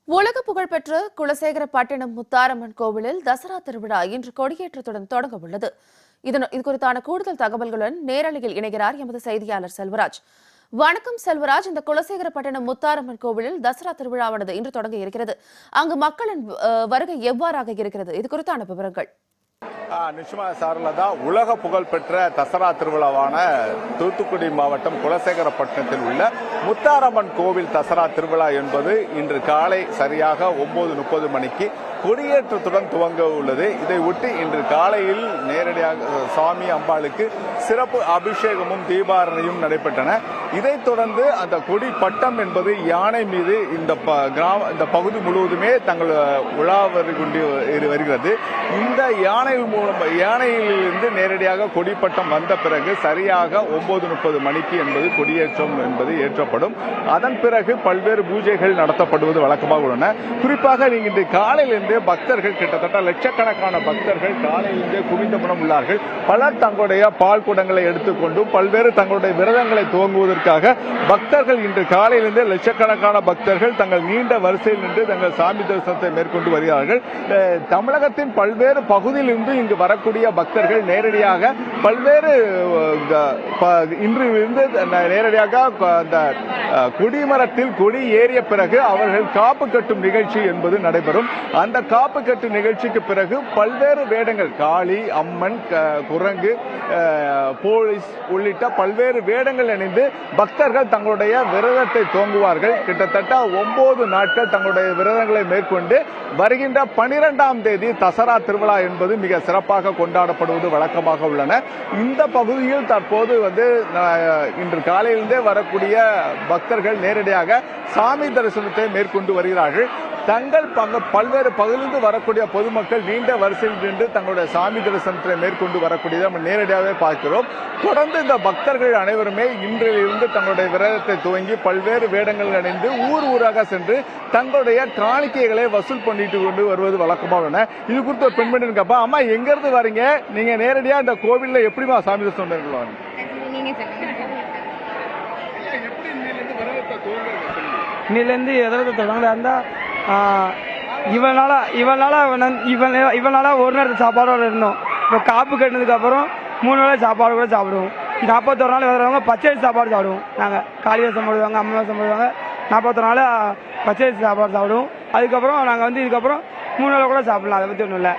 உலக புகழ்பெற்ற குலசேகரப்பட்டினம் முத்தாரம்மன் கோவிலில் தசரா திருவிழா இன்று கொடியேற்றத்துடன் தொடங்க உள்ளது. இது குறித்தான கூடுதல் தகவல்களுடன் நேரலையில் இணைகிறார் எமது செய்தியாளர் செல்வராஜ். வணக்கம் செல்வராஜ். இந்த குலசேகரப்பட்டினம் முத்தாரம்மன் கோவிலில் தசரா திருவிழாவானது இன்று தொடங்க இருக்கிறது. அங்கு மக்களின் வருகை எவ்வாறாக இருக்கிறது? இது குறித்தான விவரங்கள். நிச்சயமா சாரலதா, உலக புகழ்பெற்ற தசரா திருவிழாவான தூத்துக்குடி மாவட்டம் குலசேகரப்பட்டினத்தில் உள்ள முத்தாரம்மன் கோவில் தசரா திருவிழா என்பது இன்று காலை சரியாக 9:30 மணிக்கு கொடியேற்றத்துடன் துவங்க உள்ளது. இதை ஒட்டி இன்று காலையில் நேரடியாக சுவாமி அம்பாளுக்கு சிறப்பு அபிஷேகமும் தீபாரணையும் நடைபெற்றன. இதைத் தொடர்ந்து அந்த கொடி பட்டம் என்பது யானை மீது இந்த பகுதி முழுவதுமே தங்கள் உலா வருகிறது. இந்த யானையிலிருந்து நேரடியாக கொடிப்பட்டம் வந்த பிறகு சரியாக 9:30 மணிக்கு என்பது கொடியேற்றம் என்பது ஏற்றப்படும். அதன் பிறகு பல்வேறு பூஜைகள் நடத்தப்படுவது வழக்கமாக உள்ளன. குறிப்பாக இன்று காலையிலிருந்து பக்தர்கள் கிட்டத்தட்ட லட்சக்கணக்கான பக்தர்கள் காலையிலிருந்தே குவிந்தபுரம் உள்ளார்கள். பலர் தங்களுடைய பால் குடங்களை எடுத்துக்கொண்டு பல்வேறு தங்களுடைய விரதங்களை துவங்குவதற்காக பக்தர்கள் இன்று காலையிலிருந்தே லட்சக்கணக்கான பக்தர்கள் தங்கள் நீண்ட வரிசையில் நின்று தங்கள் சாமி தரிசனத்தை மேற்கொண்டு வருகிறார்கள். தமிழகத்தின் பல்வேறு பகுதியிலிருந்து இங்கு வரக்கூடிய பக்தர்கள் நேரடியாக பல்வேறு இன்றிலிருந்து நேரடியாக அந்த கொடிமரத்தில் கொடி ஏறிய பிறகு அவர்கள் காப்பு கட்டும் நிகழ்ச்சி என்பது நடைபெறும். அந்த காப்பு கட்டு நிகழ்ச்சிக்கு பிறகு பல்வேறு வேடங்கள், காளி, அம்மன், குரங்கு, போலீஸ் உள்ளிட்ட பல்வேறு வேடங்கள் அணிந்து பக்தர்கள் தங்களுடைய விரதத்தை துவங்குவார்கள். கிட்டத்தட்ட 9 நாட்கள் தங்களுடைய விரதங்களை மேற்கொண்டு வருகின்ற 12ஆம் தேதி தசரா திருவிழா என்பது மிக சிறப்பாக கொண்டாடப்படுவது வழக்கமாக உள்ளன. இந்த பகுதியில் தற்போது இன்று காலையிலிருந்தே வரக்கூடிய பக்தர்கள் நேரடியாக சாமி தரிசனத்தை மேற்கொண்டு வருகிறார்கள். தங்கள் பல்வேறு பகுதியிலிருந்து வரக்கூடிய பொதுமக்கள் நீண்ட வரிசையில் நின்று தங்களுடைய சாமி தரிசனத்தை மேற்கொண்டு வரக்கூடியதை நம்ம நேரடியாகவே பார்க்கிறோம். தொடர்ந்து இந்த பக்தர்கள் அனைவருமே இன்றிலிருந்து தங்களுடைய விரதத்தை துவங்கி பல்வேறு வேடங்கள் அணிந்து ஊர் ஊராக சென்று தங்களுடைய காணிக்கைகளை வசூல் பண்ணிட்டு கொண்டு வருவது வழக்கமாக உள்ளன. இது குறித்து ஒரு பெண்மணி இருக்கப்பா, அம்மா எங்க இருந்து வரீங்க? நீங்க நேரடியா இந்த கோவில்ல எப்படிமா சாமி தரிசனம் மேற்கொள்வாங்க? இன்னிலேருந்து எதிர்த்து தொடங்க இருந்தா இவனால ஒரு நேரத்து சாப்பாடோட இருந்தோம். இப்போ காப்பு கட்டினதுக்கு அப்புறம் 3 வேளை சாப்பாடு கூட சாப்பிடுவோம். 41 நாள் வரவங்க பச்சை சாப்பாடு சாப்பிடுவோம். நாங்கள் காளிவாசம் போடுவாங்க, அம்மாவாசம் போடுவாங்க. 41 நாள் பச்சை சாப்பாடு சாப்பிடுவோம். அதுக்கப்புறம் நாங்கள் இதுக்கப்புறம் 3 வேளை கூட சாப்பிடலாம். அதை பற்றி ஒன்றும் இல்லை.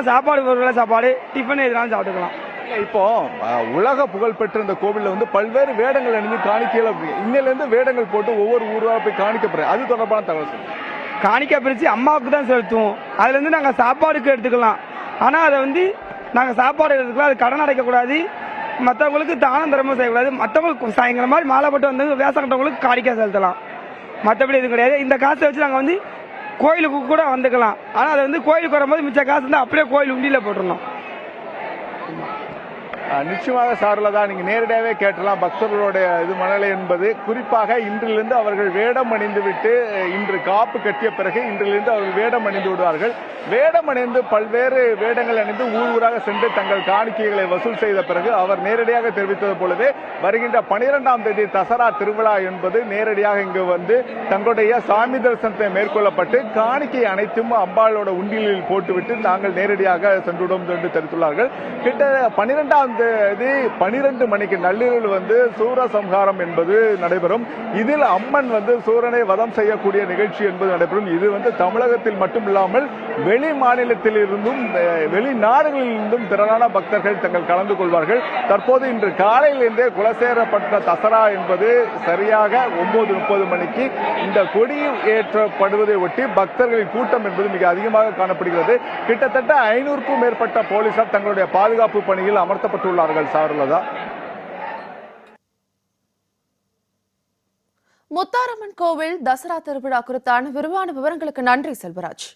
சாப்பாடு ஒரு வேளை சாப்பாடு, டிஃபன் எதுனாலும் சாப்பிட்டுக்கலாம். இப்போ உலக புகழ்பெற்ற இந்த கோவில்ல பல்வேறு வேடங்கள் அணிந்து காணிக்கையில இன்னிலிருந்து வேடங்கள் போட்டு ஒவ்வொரு ஊரா போய் காணிக்கப்படுறேன். அது தொடர்பான தகவல். காணிக்கை பிரிச்சு அம்மாவுக்கு தான் செலுத்துவோம். அதுல இருந்து நாங்க சாப்பாடுக்கு எடுத்துக்கலாம். ஆனா அதை நாங்க சாப்பாடு எடுத்துக்கலாம். அது கடன் அடைக்கக்கூடாது, மற்றவங்களுக்கு தானம் தர்மம் செய்யக்கூடாது. மற்றவங்களுக்கு சாயங்காலம் மாதிரி மாலை போட்டு வேஷம் கட்டவங்களுக்கு காணிக்கை செலுத்தலாம். மற்றபடி எதுவும் கிடையாது. இந்த காசை வச்சு நாங்க கோயிலுக்கு கூட வந்துக்கலாம். ஆனா அதை கோயிலுக்கு வரும்போது மிச்ச காசு அப்படியே கோயில் உண்டியில போட்டுருணும். நிச்சயமாக சார்லதா, நீங்க நேரடியாகவே கேட்டலாம். பக்தர்களுடைய மனநிலை என்பது குறிப்பாக இன்றிலிருந்து அவர்கள் வேடம் அணிந்து விட்டு இன்று காப்பு கட்டிய பிறகு இன்றிலிருந்து அவர்கள் வேடம் அணிந்து விடுவார்கள். வேடம் அணிந்து பல்வேறு வேடங்கள் அணிந்து ஊர் ஊராக சென்று தங்கள் காணிக்கைகளை வசூல் செய்த பிறகு அவர் நேரடியாக தெரிவித்தது போலவே வருகின்ற 12ஆம் தேதி தசரா திருவிழா என்பது நேரடியாக இங்கு தங்களுடைய சாமி தரிசனத்தை மேற்கொள்ளப்பட்டு காணிக்கை அனைத்தும் அம்பாளோட உண்டியலில் போட்டுவிட்டு நாங்கள் நேரடியாக சென்றுவிடும் என்று தெரிவித்துள்ளார்கள். கிட்ட 12ஆம் தேதி 12 மணிக்கு நள்ளிரவில் சூரசம்ஹாரம் என்பது நடைபெறும். இதில் அம்மன் சூரனை வதம் செய்யக்கூடிய நிகழ்ச்சி என்பது நடைபெறும். இது தமிழகத்தில் மட்டும் இல்லாமல் வெளி மாநிலத்தில் இருந்தும் வெளிநாடுகளில் இருந்தும் திரளான பக்தர்கள் தங்கள் கலந்து கொள்வார்கள். தற்போது இன்று காலையிலிருந்தே குலசேகரப்பட்ட தசரா என்பது சரியாக 9:30 மணிக்கு இந்த கொடி ஏற்றப்படுவதை ஒட்டி பக்தர்களின் கூட்டம் என்பது மிக அதிகமாக காணப்படுகிறது. கிட்டத்தட்ட 500க்கும் மேற்பட்ட போலீசார் தங்களுடைய பாதுகாப்பு பணியில் அமர்த்தப்பட்டுள்ளார்கள். சாருலதா, முத்தாரம்மன் கோவில் தசரா திருவிழா குறித்தான விரிவான விவரங்களுக்கு நன்றி செல்வராஜ்.